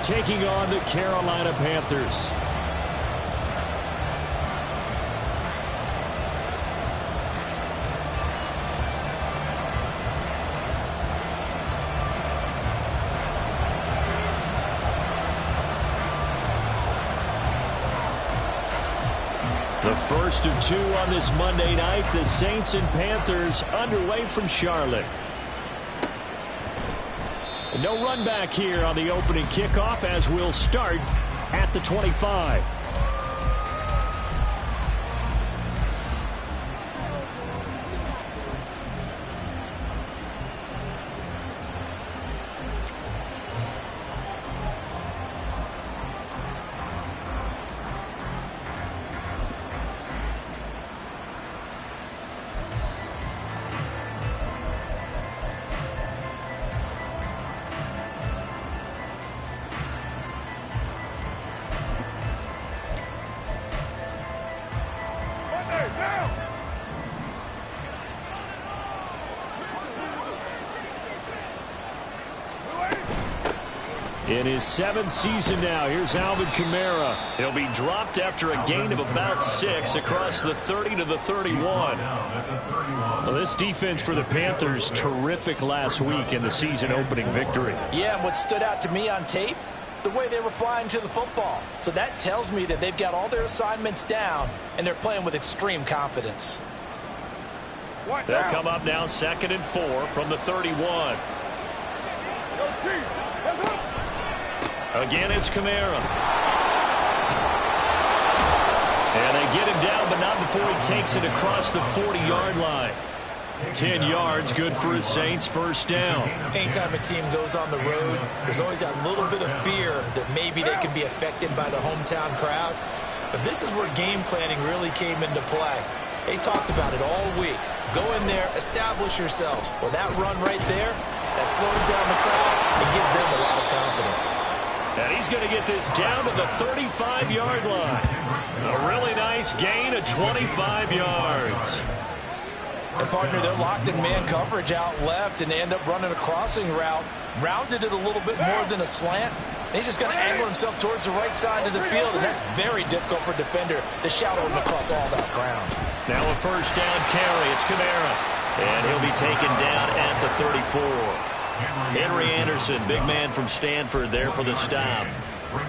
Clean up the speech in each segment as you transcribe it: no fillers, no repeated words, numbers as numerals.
taking on the Carolina Panthers. The first of two on this Monday night, the Saints and Panthers underway from Charlotte. No run back here on the opening kickoff as we'll start at the 25. In his 7th season now, here's Alvin Kamara. He'll be dropped after a gain of about 6 across the 30 to the 31. Well, this defense for the Panthers, terrific last week in the season-opening victory. Yeah, and what stood out to me on tape, the way they were flying to the football. So that tells me that they've got all their assignments down, and they're playing with extreme confidence. They'll come up now 2nd and 4 from the 31. Again, it's Kamara. And they get him down, but not before he takes it across the 40-yard line. 10 yards, good for his Saints, first down. Anytime a team goes on the road, there's always that little bit of fear that maybe they can be affected by the hometown crowd. But this is where game planning really came into play. They talked about it all week. Go in there, establish yourselves. Well, that run right there, that slows down the crowd and gives them a lot of confidence. And he's going to get this down to the 35-yard line. A really nice gain of 25 yards. And partner, they're locked in man coverage out left, and they end up running a crossing route. Rounded it a little bit more than a slant. And he's just going to angle himself towards the right side of the field, and that's very difficult for a defender to shadow him across all that ground. Now a first down carry. It's Kamara. And he'll be taken down at the 34. Henry Anderson, big man from Stanford there for the stop.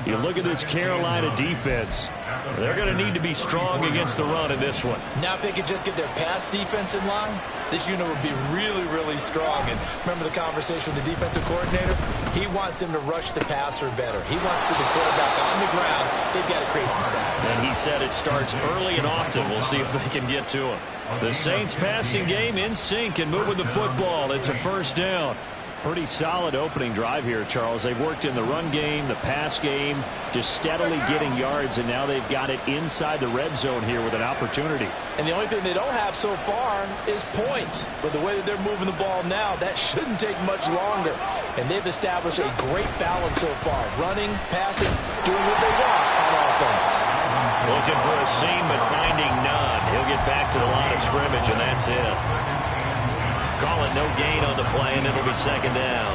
You look at this Carolina defense. They're going to need to be strong against the run in this one. Now if they could just get their pass defense in line, this unit would be really, really strong. And remember the conversation with the defensive coordinator? He wants them to rush the passer better. He wants to see the quarterback on the ground. They've got to create some sacks. And he said it starts early and often. We'll see if they can get to him. The Saints passing game in sync and moving the football. It's a first down. Pretty solid opening drive here, Charles. They've worked in the run game, the pass game, just steadily getting yards, and now they've got it inside the red zone here with an opportunity. And the only thing they don't have so far is points. But the way that they're moving the ball now, that shouldn't take much longer. And they've established a great balance so far. Running, passing, doing what they want on offense. Looking for a seam, but finding none. He'll get back to the line of scrimmage, and that's it. Call it no gain on the play, and it'll be second down.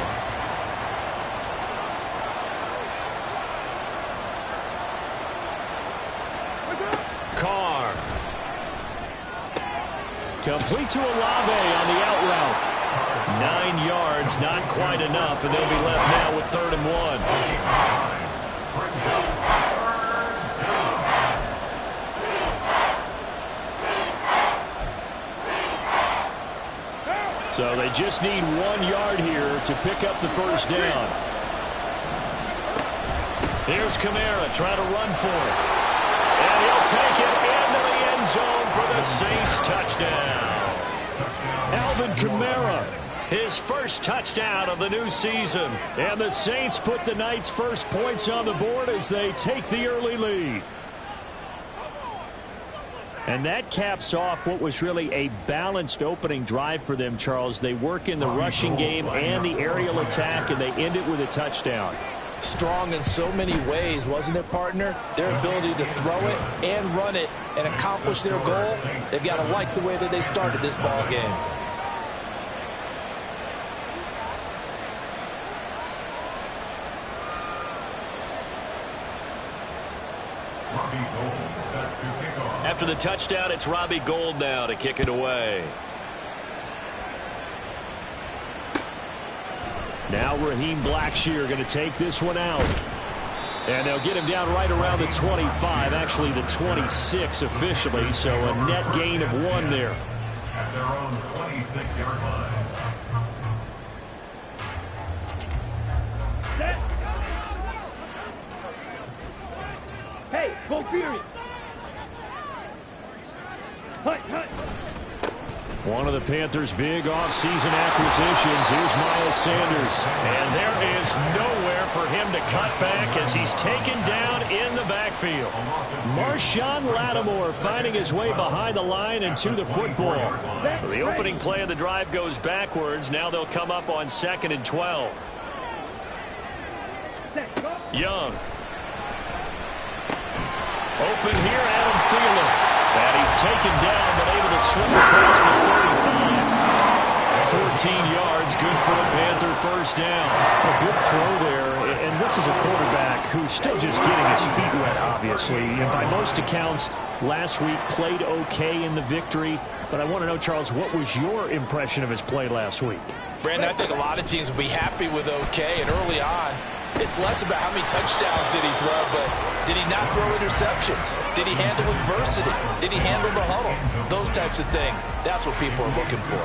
Carr. Complete to Olave on the out route. 9 yards, not quite enough, and they'll be left now with 3rd and 1. So they just need 1 yard here to pick up the first down. Here's Kamara trying to run for it. And he'll take it into the end zone for the Saints touchdown. Alvin Kamara, his first touchdown of the new season. And the Saints put the Knights' first points on the board as they take the early lead. And that caps off what was really a balanced opening drive for them, Charles. They work in the rushing game and the aerial attack, and they end it with a touchdown. Strong in so many ways, wasn't it, partner? Their ability to throw it and run it and accomplish their goal, they've got to like the way that they started this ball game. After the touchdown, it's Robbie Gould now to kick it away. Now Raheem Blackshear going to take this one out. And they'll get him down right around the 25, actually the 26 officially, so a net gain of 1 there. At their own 26-yard line. Hey, go period. One of the Panthers' big offseason acquisitions. Here's Miles Sanders. And there is nowhere for him to cut back as he's taken down in the backfield. Marshawn Lattimore finding his way behind the line and to the football. So the opening play of the drive goes backwards. Now they'll come up on 2nd and 12. Young. Open here, Adam Thielen. And he's taken down, but able to slip across the 35. 14 yards, good for a Panther first down. A good throw there, and this is a quarterback who's still just getting his feet wet, obviously. And by most accounts, last week played okay in the victory. But I want to know, Charles, what was your impression of his play last week? Brandon, I think a lot of teams will be happy with okay, and early on, it's less about how many touchdowns did he throw, but did he not throw interceptions? Did he handle adversity? Did he handle the huddle? Those types of things. That's what people are looking for.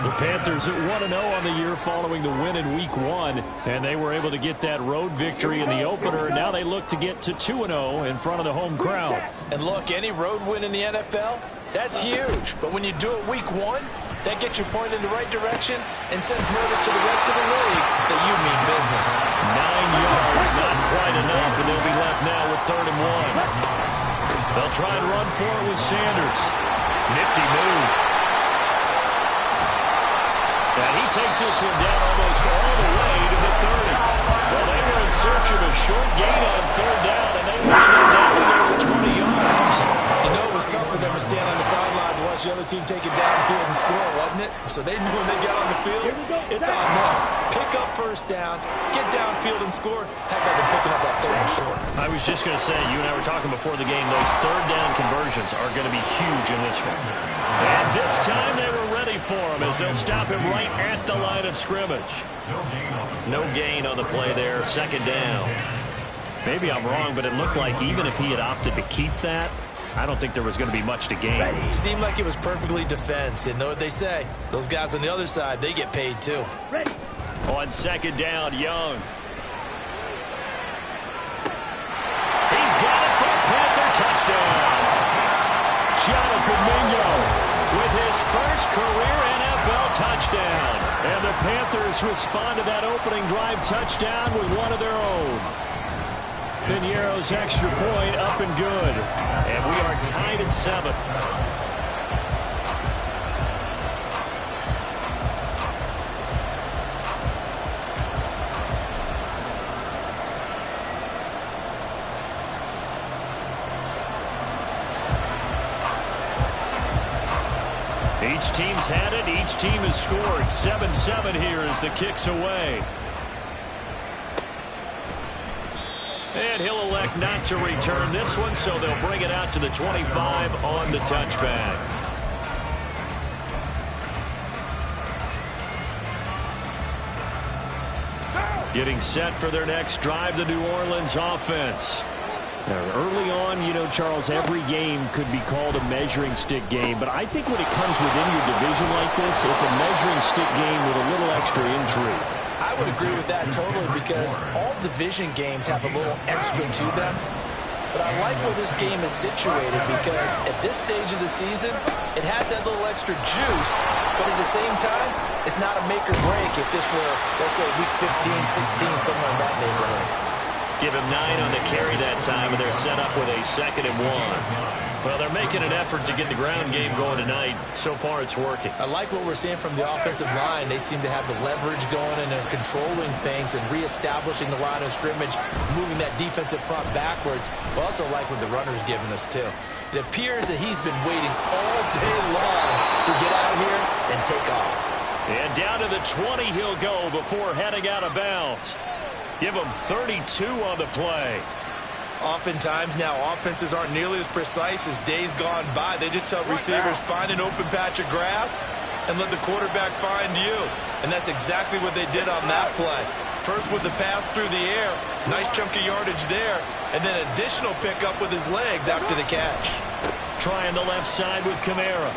The Panthers at 1-0 on the year following the win in Week 1, and they were able to get that road victory in the opener. Now they look to get to 2-0 in front of the home crowd. And look, any road win in the NFL, that's huge. But when you do it Week 1, that gets you pointed in the right direction and sends notice to the rest of the league that you mean business. 9 yards, not quite enough, and they'll be left now with 3rd and 1. They'll try and run for it with Sanders. Nifty move. And he takes this one down almost all the way to the 30. Well, they were in search of a short gain on 3rd down, and they were down to over 20 yards. You know, it was tough for them to stand on the sidelines and watch the other team take it downfield and score, wasn't it? So they knew when they got on the field, it's on them. Pick up first downs, get downfield and score. How about them picking up that 3rd and short? I was just going to say, you and I were talking before the game, those 3rd down conversions are going to be huge in this one. And this time they were ready for him as they'll stop him right at the line of scrimmage. No gain on the play there, 2nd down. Maybe I'm wrong, but it looked like even if he had opted to keep that, I don't think there was going to be much to gain. Seemed like it was perfectly defense. And know what they say? Those guys on the other side, they get paid too. On 2nd down, Young. He's got it for a Panther touchdown. Jonathan Mingo with his first career NFL touchdown. And the Panthers respond to that opening drive touchdown with one of their own. Piñeiro's extra point up and good. And we are tied at 7th. Each team's had it. Each team has scored. 7-7 here as the kick's away. And he'll elect not to return this one, so they'll bring it out to the 25 on the touchback. Getting set for their next drive, the New Orleans offense. Now, early on, you know, Charles, every game could be called a measuring stick game, but I think when it comes within your division like this, it's a measuring stick game with a little extra intrigue. I would agree with that totally because all division games have a little extra to them. But I like where this game is situated because at this stage of the season, it has that little extra juice, but at the same time, it's not a make or break if this were, let's say, week 15, 16, somewhere in that neighborhood. Give him 9 on the carry that time, and they're set up with a 2nd and 1. Well, they're making an effort to get the ground game going tonight. So far, it's working. I like what we're seeing from the offensive line. They seem to have the leverage going, and they're controlling things and reestablishing the line of scrimmage, moving that defensive front backwards. But also like what the runner's giving us, too. It appears that he's been waiting all day long to get out here and take off. And down to the 20 he'll go before heading out of bounds. Give him 32 on the play. Oftentimes now, offenses aren't nearly as precise as days gone by. They just tell receivers, find an open patch of grass and let the quarterback find you. And that's exactly what they did on that play. First with the pass through the air, nice chunk of yardage there, and then additional pickup with his legs after the catch. Trying the left side with Kamara.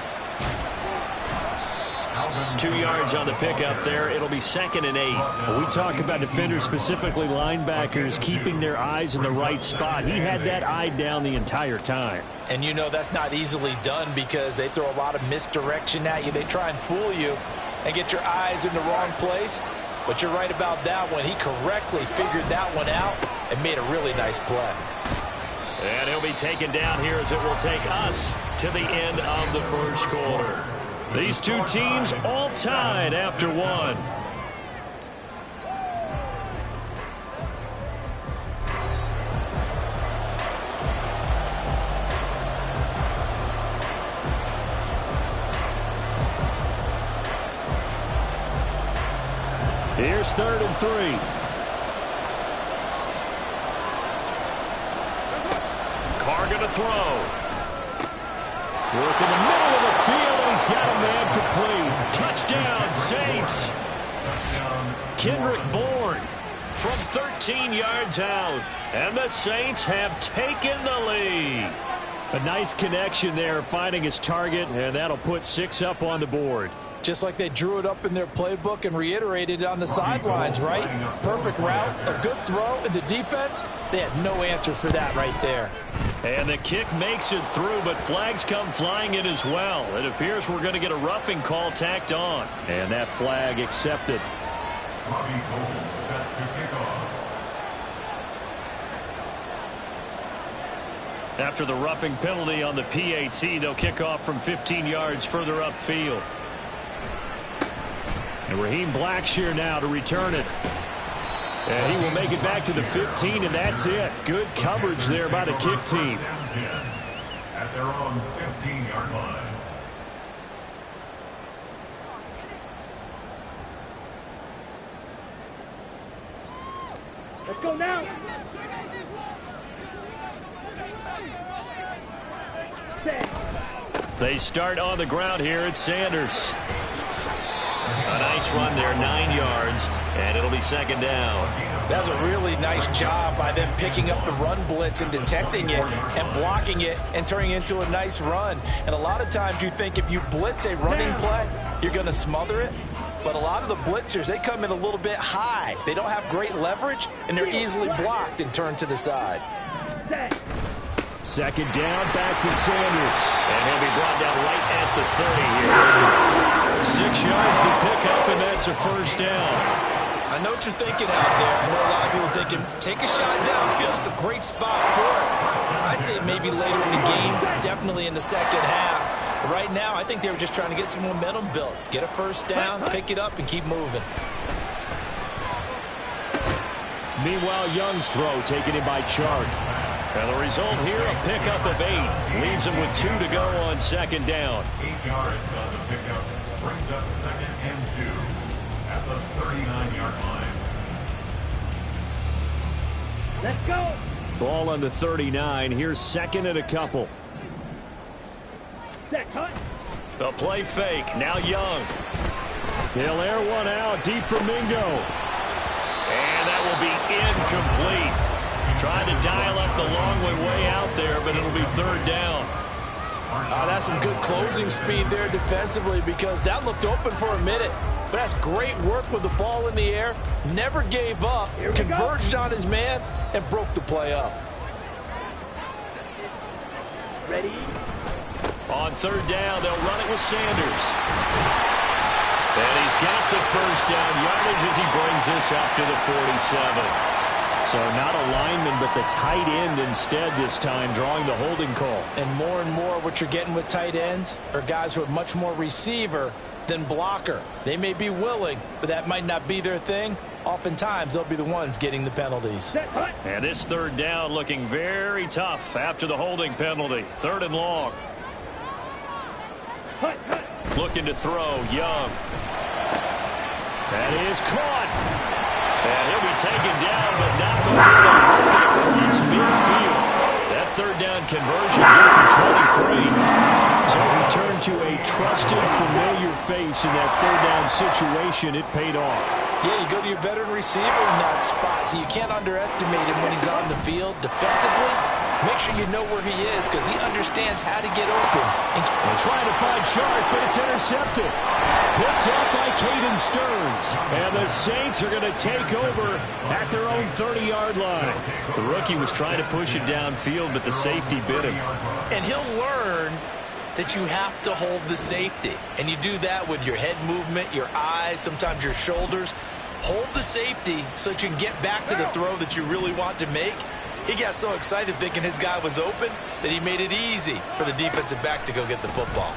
2 yards on the pickup there. It'll be 2nd and 8. Well, we talk about defenders, specifically linebackers, keeping their eyes in the right spot. He had that eye down the entire time. And you know that's not easily done because they throw a lot of misdirection at you. They try and fool you and get your eyes in the wrong place. But you're right about that one. He correctly figured that one out and made a really nice play. And he'll be taken down here as it will take us to the end of the first quarter. These two teams all tied after one. Here's 3rd and 3. Carr going to throw. Work in the middle of the field, and he's got a man complete. Touchdown, Saints. Kendrick Bourne from 13 yards out. And the Saints have taken the lead. A nice connection there, finding his target, and that'll put 6 up on the board. Just like they drew it up in their playbook and reiterated it on the sidelines, right? Perfect route, a good throw, and the defense, they had no answer for that right there. And the kick makes it through, but flags come flying in as well. It appears we're going to get a roughing call tacked on. And that flag accepted. Robbie Gould set to kick off. After the roughing penalty on the PAT, they'll kick off from 15 yards further upfield. And Raheem Blackshear now to return it. And he will make it back to the 15, and that's it. Good coverage there by the kick team. At their own 15-yard line. Let's go now. They start on the ground here at Sanders. A nice run there, 9 yards, and it'll be 2nd down. That's a really nice job by them picking up the run blitz and detecting it and blocking it and turning it into a nice run. And a lot of times you think if you blitz a running play, you're going to smother it. But a lot of the blitzers, they come in a little bit high. They don't have great leverage, and they're easily blocked and turned to the side. 2nd down, back to Sanders. And he'll be brought down right at the 30 here. 6 yards to pick up, and that's a 1st down. I know what you're thinking out there. I know a lot of people are thinking, take a shot downfield. It's a great spot for it. I'd say maybe later in the game, definitely in the 2nd half. But right now, I think they were just trying to get some momentum built. Get a 1st down, pick it up, and keep moving. Meanwhile, Young's throw taken in by Chark. And the result here, a pickup of 8. Leaves him with 2 to go on 2nd down. 8 yards on the pickup brings up 2nd and 2 at the 39-yard line. Let's go. Ball on the 39. Here's 2nd and a couple. Set, cut. The play fake. Now Young. He'll air one out deep for Mingo. And that will be incomplete. Trying to dial up the long way out there, but it'll be 3rd down. That's some good closing speed there defensively because that looked open for a minute. But that's great work with the ball in the air. Never gave up, converged on his man, and broke the play up. Ready? On 3rd down, they'll run it with Sanders. And he's got the 1st down yardage as he brings this up to the 47. So not a lineman, but the tight end instead this time, drawing the holding call. And more what you're getting with tight ends are guys who are much more receiver than blocker. They may be willing, but that might not be their thing. Oftentimes, they'll be the ones getting the penalties. Set, cut. And this 3rd down looking very tough after the holding penalty. 3rd and long. Cut, cut. Looking to throw, Young. That is caught. And he'll be taken down, but not before they work it across midfield. face in that third down situation. It paid off. Yeah, you go to your veteran receiver in that spot, so you can't underestimate him when he's on the field defensively. Make sure you know where he is because he understands how to get open. They're trying to find Sharp, but it's intercepted. Picked up by Caden Stearns. And the Saints are going to take over at their own 30-yard line. The rookie was trying to push it downfield, but the safety bit him. And he'll learn that you have to hold the safety. And you do that with your head movement, your eyes, sometimes your shoulders. Hold the safety so that you can get back to the throw that you really want to make. He got so excited thinking his guy was open that he made it easy for the defensive back to go get the football.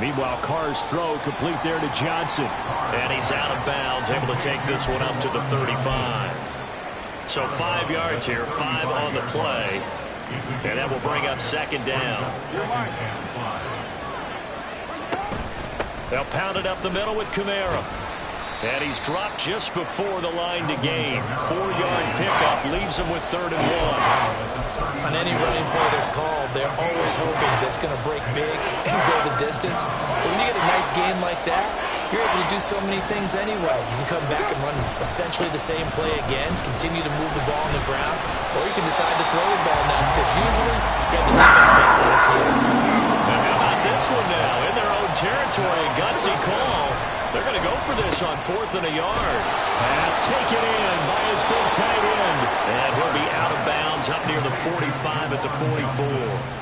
Meanwhile, Carr's throw complete there to Johnson. And he's out of bounds, able to take this one up to the 35. So 5 yards here, 5 on the play. And that will bring up second down. They'll pound it up the middle with Kamara. And he's dropped just before the line to gain. 4-yard pickup leaves him with 3rd and 1. On any running play that's called, they're always hoping that it's going to break big and go the distance. But when you get a nice game like that, you're able to do so many things anyway. You can come back and run essentially the same play again, continue to move the ball on the ground, or you can decide to throw the ball now because usually you have the defense back that it's his. And how about this one now? In their own territory, a gutsy call. They're going to go for this on 4th and a yard. Pass taken in by his big tight end. And he'll be out of bounds up near the 45 at the 44.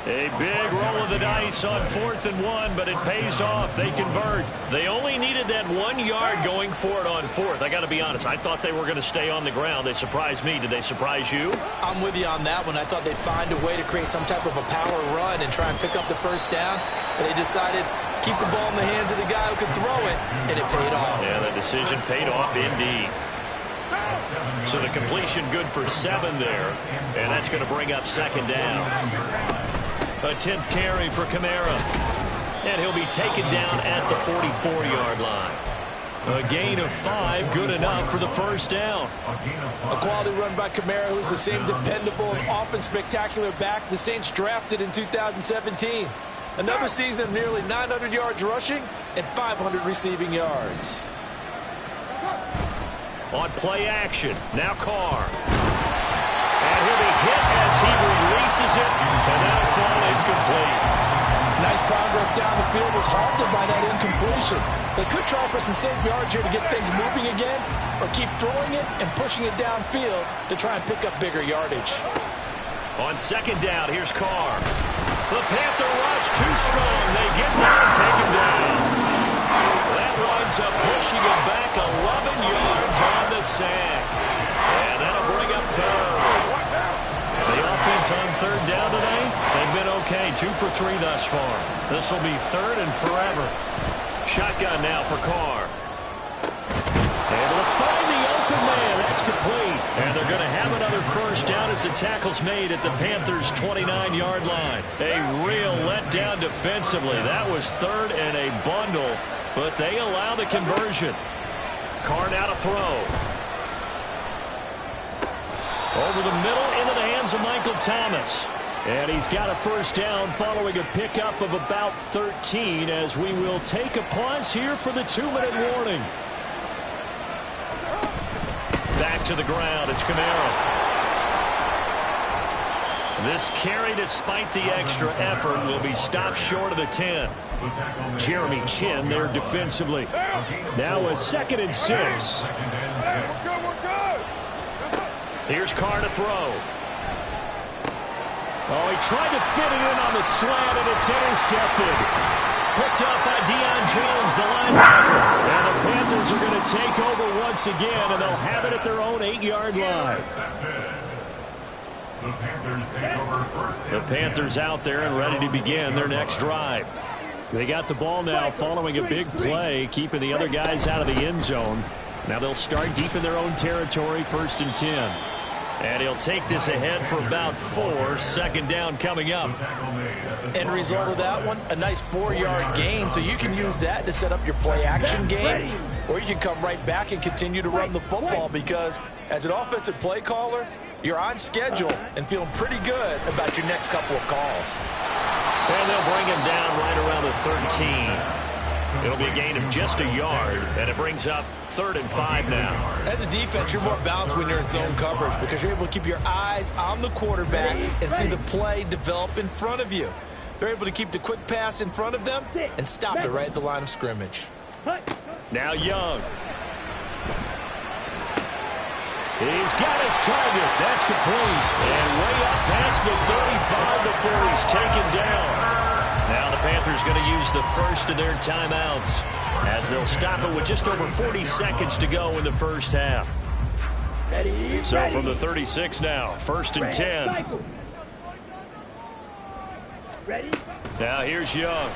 A big roll of the dice on 4th and 1, but it pays off. They convert. They only needed that 1 yard going for it on 4th. I got to be honest, I thought they were going to stay on the ground. They surprised me. Did they surprise you? I'm with you on that one. I thought they'd find a way to create some type of a power run and try and pick up the first down, but they decided keep the ball in the hands of the guy who could throw it, and it paid off. Yeah, the decision paid off indeed. So the completion good for 7 there, and that's going to bring up second down. A 10th carry for Kamara. And he'll be taken down at the 44-yard line. A gain of 5, good enough for the first down. A quality run by Kamara, who's the same dependable and often spectacular back the Saints drafted in 2017. Another season of nearly 900 yards rushing and 500 receiving yards. On play action, now Carr. And he'll be hit as he releases it, and that'll fall incomplete. Nice progress down the field was halted by that incompletion. They could try for some safe yards here to get things moving again, or keep throwing it and pushing it downfield to try and pick up bigger yardage. On second down, here's Carr. The Panther rush too strong. They get there and take him down. That winds up pushing him back 11 yards on the sack. And that'll bring up 3rd. The offense on 3rd down today, they've been okay. 2 for 3 thus far. This will be 3rd and forever. Shotgun now for Carr. Able to find the open man. That's complete. And they're going to have another first down as the tackle's made at the Panthers' 29-yard line. A real letdown defensively. That was 3rd and a bundle, but they allow the conversion. Carr now to throw. Over the middle into the hands of Michael Thomas. And he's got a first down following a pickup of about 13 as we will take a pause here for the 2-minute warning. Back to the ground. It's Kamara. This carry, despite the extra effort, will be stopped short of the 10. Jeremy Chin there defensively. Now a 2nd and 6. Here's Carr to throw. Oh, he tried to fit it in on the slant, and it's intercepted. Picked up by Deion Jones, the linebacker. And the Panthers are going to take over once again, and they'll have it at their own 8-yard line. The Panthers out there and ready to begin their next drive. They got the ball now following a big play, keeping the other guys out of the end zone. Now they'll start deep in their own territory, 1st and 10. And he'll take this ahead for about 4. Second down coming up. End result of that one, a nice 4-yard gain, so you can use that to set up your play-action game, or you can come right back and continue to run the football because as an offensive play caller, you're on schedule and feeling pretty good about your next couple of calls. And they'll bring him down right around the 13. It'll be a gain of just a yard, and it brings up 3rd and 5 now. As a defense, you're more balanced when you're in zone coverage because you're able to keep your eyes on the quarterback and see the play develop in front of you. They're able to keep the quick pass in front of them and stop it right at the line of scrimmage. Now Young. He's got his target. That's complete. And way up past the 35 before he's taken down. Now the Panthers going to use the first of their timeouts as they'll stop it with just over 40 seconds to go in the first half. So from the 36 now, 1st and 10. Now here's Young.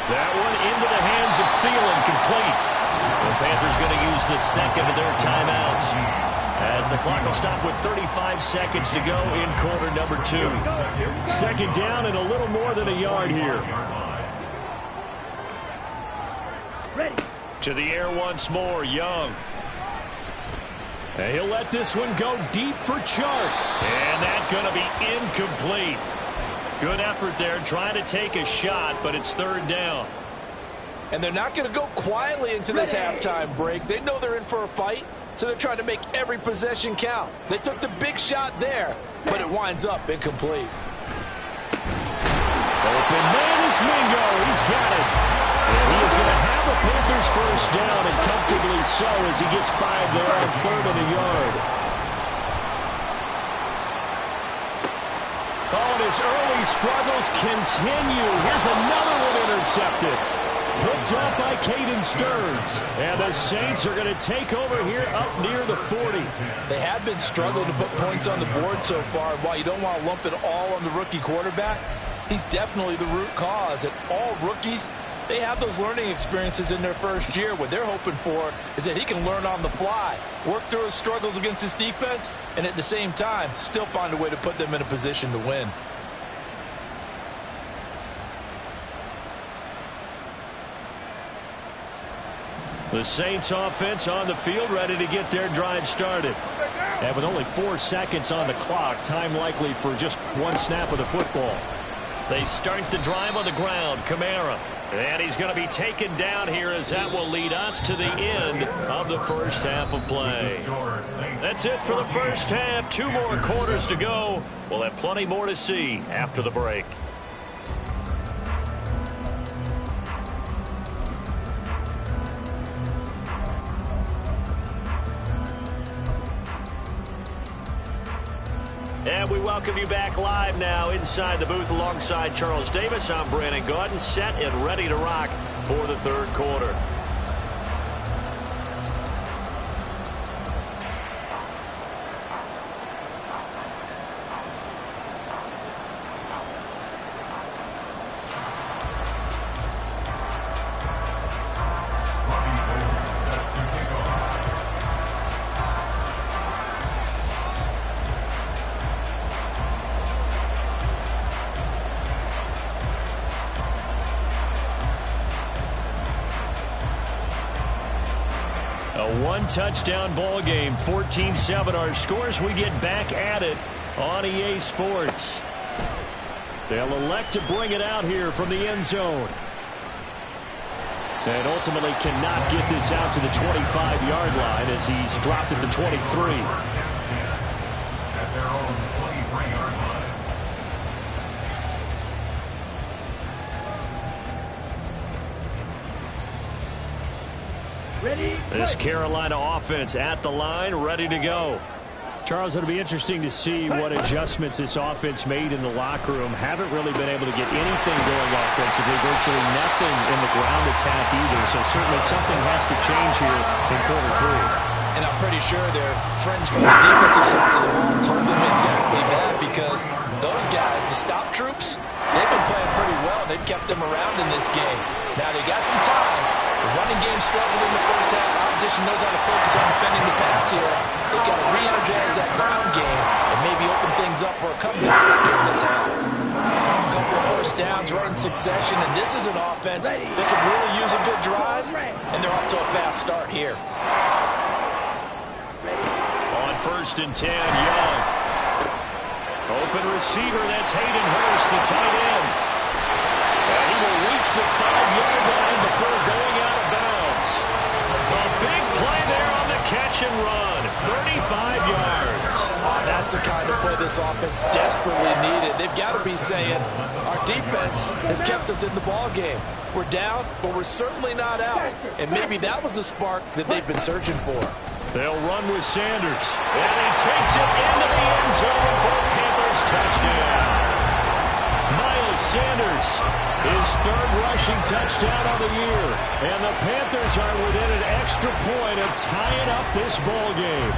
That one into the hands of Thielen, complete. The Panthers going to use the second of their timeouts as the clock will stop with 35 seconds to go in quarter number 2. 2nd down and a little more than a yard here. To the air once more, Young. And he'll let this one go deep for Chark. And that's going to be incomplete. Good effort there, trying to take a shot, but it's 3rd down. And they're not going to go quietly into this halftime break. They know they're in for a fight, so they're trying to make every possession count. They took the big shot there, but it winds up incomplete. Open man is Mingo. He's got it. And he is going to have a Panthers first down, and comfortably so as he gets 5 there on 3rd and a yard. Oh, and his early struggles continue. Here's another one intercepted. Picked off by Caden Stearns. And the Saints are going to take over here up near the 40. They have been struggling to put points on the board so far. And while you don't want to lump it all on the rookie quarterback, he's definitely the root cause. And all rookies, they have those learning experiences in their first year. What they're hoping for is that he can learn on the fly, work through his struggles against his defense, and at the same time, still find a way to put them in a position to win. The Saints offense on the field, ready to get their drive started. And with only 4 seconds on the clock, time likely for just one snap of the football. They start the drive on the ground. Kamara. And he's going to be taken down here as that will lead us to the end of the first half of play. That's it for the first half. 2 more quarters to go. We'll have plenty more to see after the break. And we welcome you back live now inside the booth alongside Charles Davis. I'm Brandon Gaudin, set and ready to rock for the 3rd quarter. A one-touchdown ball game, 14-7 our scores. We get back at it on EA Sports. They'll elect to bring it out here from the end zone. And ultimately cannot get this out to the 25-yard line as he's dropped at the 23. At their own 23-yard line. This Carolina offense at the line, ready to go. Charles, it'll be interesting to see what adjustments this offense made in the locker room. Haven't really been able to get anything going offensively, virtually nothing in the ground attack either. So certainly something has to change here in quarter 3. And I'm pretty sure their friends from the defensive side of the ball told them exactly that, because those guys, the stop troops, they've been playing pretty well. They've kept them around in this game. Now they got some time. The running game struggled in the first half. Opposition knows how to focus on defending the pass here. They've got to re-energize that ground game and maybe open things up for a comeback here in this half. A couple of first downs right in succession, and this is an offense that could really use a good drive, and they're off to a fast start here. On 1st and 10, Young. Open receiver, that's Hayden Hurst, the tight end. And he will reach the 5-yard line before going out of bounds. A big play there on the catch and run. 35 yards. That's the kind of play this offense desperately needed. They've got to be saying, our defense has kept us in the ball game. We're down, but we're certainly not out. And maybe that was the spark that they've been searching for. They'll run with Sanders. And he takes it into the end zone for a Panthers touchdown. Miles Sanders, his third rushing touchdown of the year. And the Panthers are within an extra point of tying up this ball game.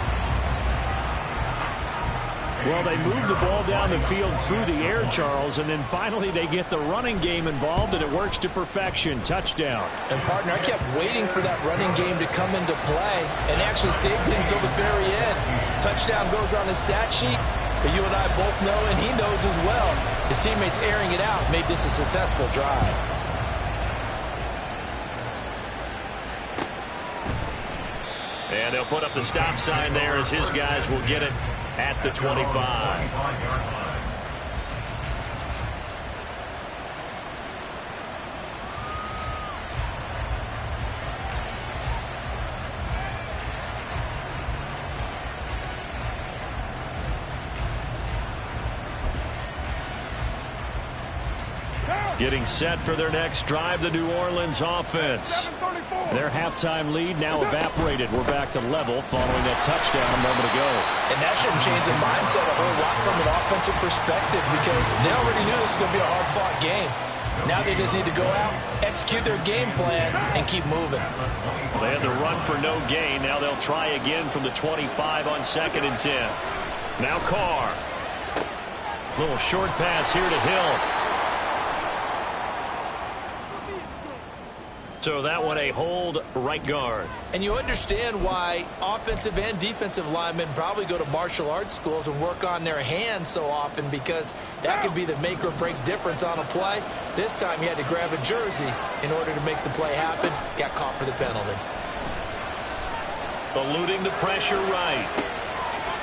Well, they move the ball down the field through the air, Charles, and then finally they get the running game involved, and it works to perfection. Touchdown. And, partner, I kept waiting for that running game to come into play and actually saved it until the very end. Touchdown goes on his stat sheet, but you and I both know, and he knows as well, his teammates airing it out made this a successful drive. And they'll put up the stop sign there as his guys will get it at the 25. Getting set for their next drive, the New Orleans offense. Their halftime lead now evaporated. We're back to level following that touchdown a moment ago. And that shouldn't change the mindset a whole lot from an offensive perspective because they already knew this was going to be a hard-fought game. Now they just need to go out, execute their game plan, and keep moving. Well, they had the run for no gain. Now they'll try again from the 25 on 2nd and 10. Now Carr. Little short pass here to Hill. So that one a hold right guard. And you understand why offensive and defensive linemen probably go to martial arts schools and work on their hands so often because that could be the make or break difference on a play. This time he had to grab a jersey in order to make the play happen. Got caught for the penalty. Eluding the pressure right.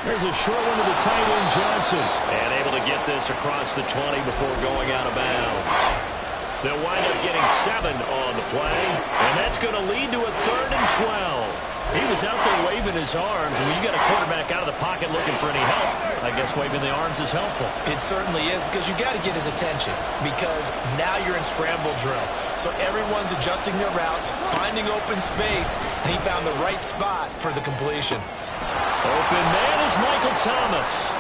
There's a short one to the tight end, Johnson. And able to get this across the 20 before going out of bounds. They'll wind up getting 7 on the play, and that's going to lead to a 3rd and 12. He was out there waving his arms, and when you got a quarterback out of the pocket looking for any help, I guess waving the arms is helpful. It certainly is because you got to get his attention because now you're in scramble drill. So everyone's adjusting their routes, finding open space, and he found the right spot for the completion. Open man is Michael Thomas.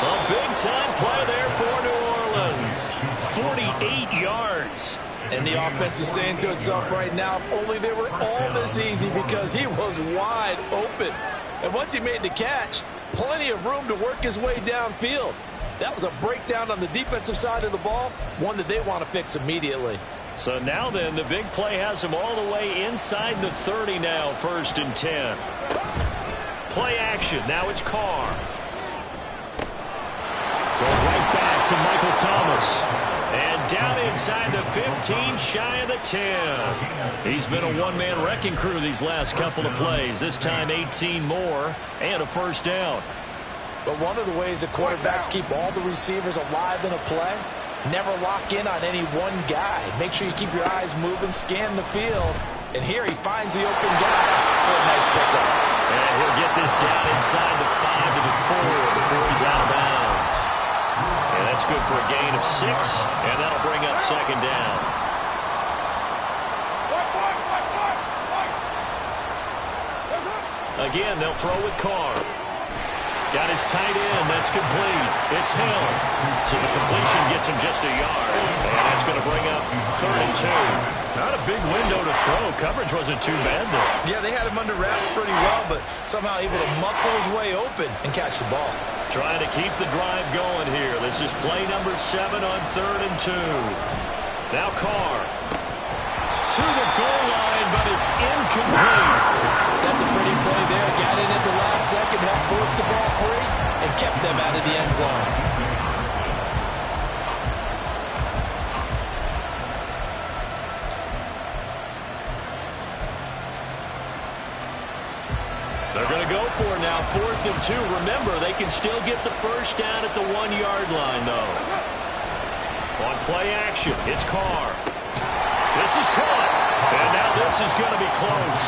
A big-time play there for New Orleans. 48 yards. And the offense is saying to itself right now, if only they were all this easy because he was wide open. And once he made the catch, plenty of room to work his way downfield. That was a breakdown on the defensive side of the ball, one that they want to fix immediately. So now then, the big play has him all the way inside the 30 now, 1st and 10. Play action. Now it's Carr. Go right back to Michael Thomas. And down inside the 15, shy of the 10. He's been a one-man wrecking crew these last couple of plays. This time 18 more and a 1st down. But one of the ways that quarterbacks keep all the receivers alive in a play, never lock in on any one guy. Make sure you keep your eyes moving, scan the field. And here he finds the open guy for a nice pickup. And he'll get this down inside the 5 to the 4 before he's out of bounds. And that's good for a gain of 6, and that'll bring up 2nd down. Again, they'll throw with Carr. Got his tight end. That's complete. It's Hill. So the completion gets him just a yard. And that's going to bring up 3rd and 2. Not a big window to throw. Coverage wasn't too bad there. Yeah, they had him under wraps pretty well, but somehow able to muscle his way open and catch the ball. Trying to keep the drive going here. This is play number 7 on 3rd and 2. Now Carr. To the goal line, but it's incomplete. That's a pretty play there. Got in at the last second, helped force the ball free, and kept them out of the end zone. They're going to go for it now, 4th and 2. Remember, they can still get the first down at the 1-yard line, though. On play action, it's Carr. This is caught. And now this is going to be close.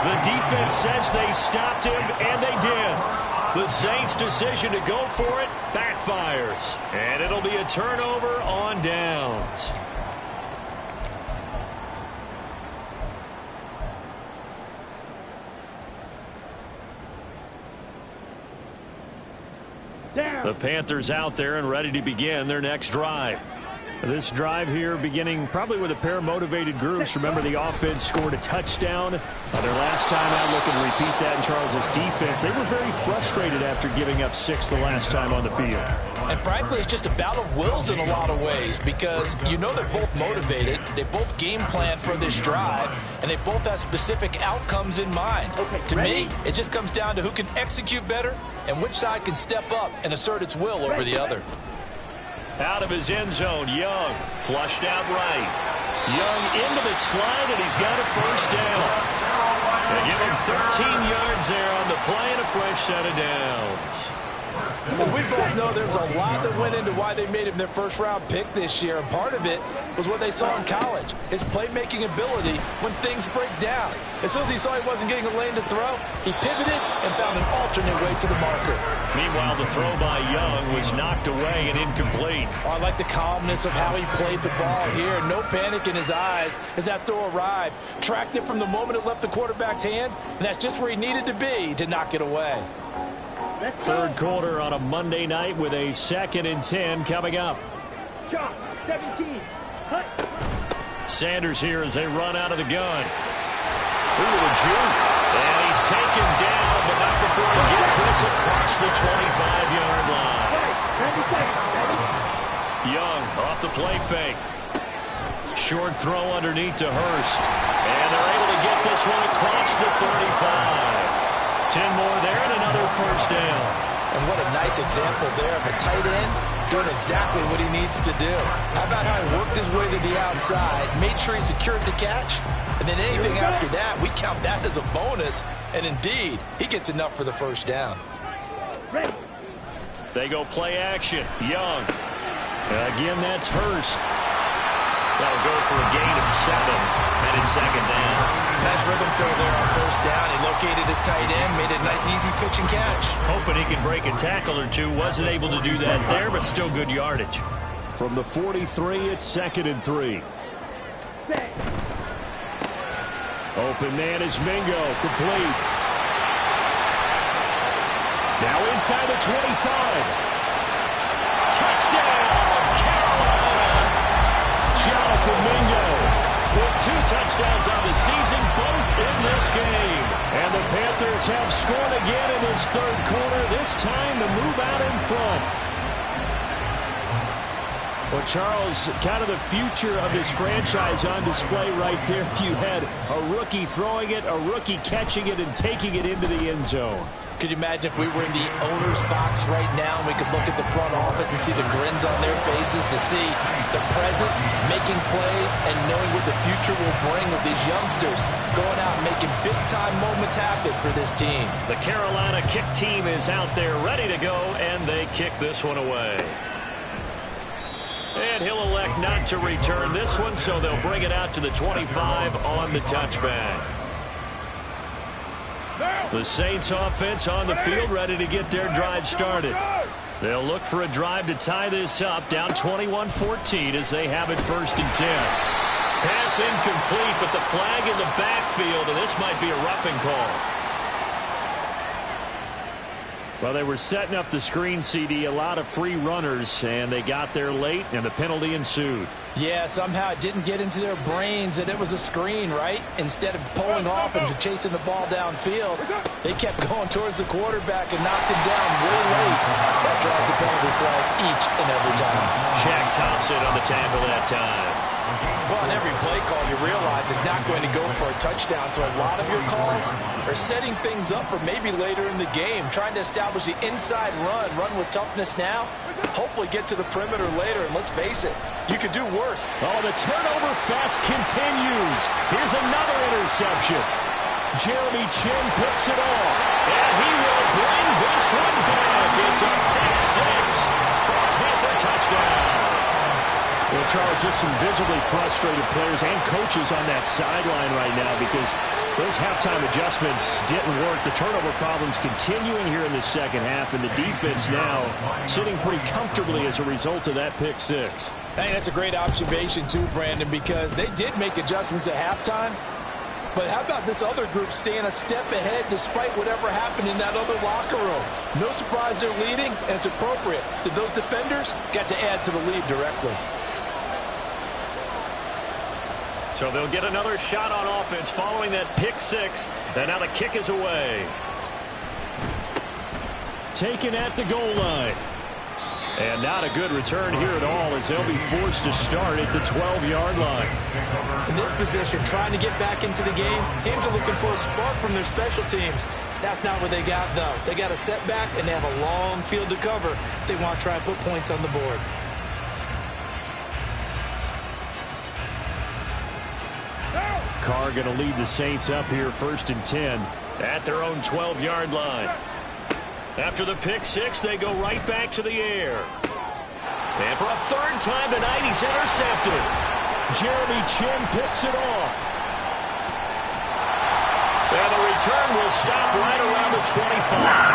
The defense says they stopped him, and they did. The Saints' decision to go for it backfires. And it'll be a turnover on downs. The Panthers out there and ready to begin their next drive. This drive here beginning probably with a pair of motivated groups. Remember, the offense scored a touchdown their last time out. Looking to repeat that in Charles's defense. They were very frustrated after giving up 6 the last time on the field. And frankly, it's just a battle of wills in a lot of ways because you know they're both motivated. They both game plan for this drive, and they both have specific outcomes in mind. To me, it just comes down to who can execute better and which side can step up and assert its will over the other. Out of his end zone, Young flushed out right. Young into the slide, and he's got a first down. They give him 13 yards there on the play and a fresh set of downs. Well, we both know there's a lot that went into why they made him their first-round pick this year, and part of it was what they saw in college, his playmaking ability when things break down. As soon as he saw he wasn't getting a lane to throw, he pivoted and found an alternate way to the marker. Meanwhile, the throw by Young was knocked away and incomplete. Oh, I like the calmness of how he played the ball here. No panic in his eyes as that throw arrived. Tracked it from the moment it left the quarterback's hand, and that's just where he needed to be to knock it away. Third quarter on a Monday night with a 2nd and 10 coming up. 17. Sanders here as they run out of the gun. Ooh, a juke. And he's taken down, but not before he gets this across the 25-yard line. Young off the play fake. Short throw underneath to Hurst. And they're able to get this one across the 35. 10 more there and another first down. And what a nice example there of a tight end doing exactly what he needs to do. How about how he worked his way to the outside, made sure he secured the catch, and then anything after that, we count that as a bonus. And indeed, he gets enough for the first down. They go play action. Young. Again, that's Hurst. That'll go for a gain of 7, and it's 2nd down. Nice rhythm throw there on first down. He located his tight end, made a nice easy pitch and catch. Hoping he can break a tackle or two. Wasn't able to do that there, but still good yardage. From the 43, it's 2nd and 3. Open man is Mingo, complete. Now inside the 25. Touchdown, Carolina! Jonathan Mingo with 2 touchdowns on the season, both in this game. And the Panthers have scored again in this third quarter, this time to move out in front. Well, Charles, kind of the future of this franchise on display right there. You had a rookie throwing it, a rookie catching it, and taking it into the end zone. Could you imagine if we were in the owner's box right now and we could look at the front office and see the grins on their faces to see the present, making plays, and knowing what the future will bring with these youngsters going out and making big-time moments happen for this team. The Carolina kick team is out there ready to go, and they kick this one away. And he'll elect not to return this one, so they'll bring it out to the 25 on the touchback. The Saints offense on the field ready to get their drive started. They'll look for a drive to tie this up, down 21-14 as they have it 1st and 10. Pass incomplete, but the flag in the backfield, and this might be a roughing call. Well, they were setting up the screen, CD, a lot of free runners, and they got there late, and the penalty ensued. Yeah, somehow it didn't get into their brains that it was a screen, right? Instead of pulling off and chasing the ball downfield, they kept going towards the quarterback and knocked him down really late. That draws the penalty flag each and every time. Shaq Thompson on the tackle that time. Well, on every play call, you realize it's not going to go for a touchdown, so a lot of your calls are setting things up for maybe later in the game, trying to establish the inside run with toughness now, hopefully get to the perimeter later, and let's face it, you could do worse. Oh, the turnover fest continues. Here's another interception. Jeremy Chin picks it off. It's a pick six for a Panther touchdown. Well, Charles, just some visibly frustrated players and coaches on that sideline right now because those halftime adjustments didn't work. The turnover problems continuing here in the second half, and the defense now sitting pretty comfortably as a result of that pick six. Hey, that's a great observation too, Brandon, because they did make adjustments at halftime. But how about this other group staying a step ahead despite whatever happened in that other locker room? No surprise they're leading, and it's appropriate that those defenders got to add to the lead directly. So they'll get another shot on offense following that pick six. And now the kick is away. Taken at the goal line. And not a good return here at all as they'll be forced to start at the 12-yard line. In this position, trying to get back into the game, teams are looking for a spark from their special teams. That's not what they got, though. They got a setback, and they have a long field to cover if they want to try and put points on the board. Carr going to lead the Saints up here 1st and 10. At their own 12-yard line. After the pick six, they go right back to the air. And for a third time tonight, he's intercepted. Jeremy Chin picks it off. And the return will stop right around the 25.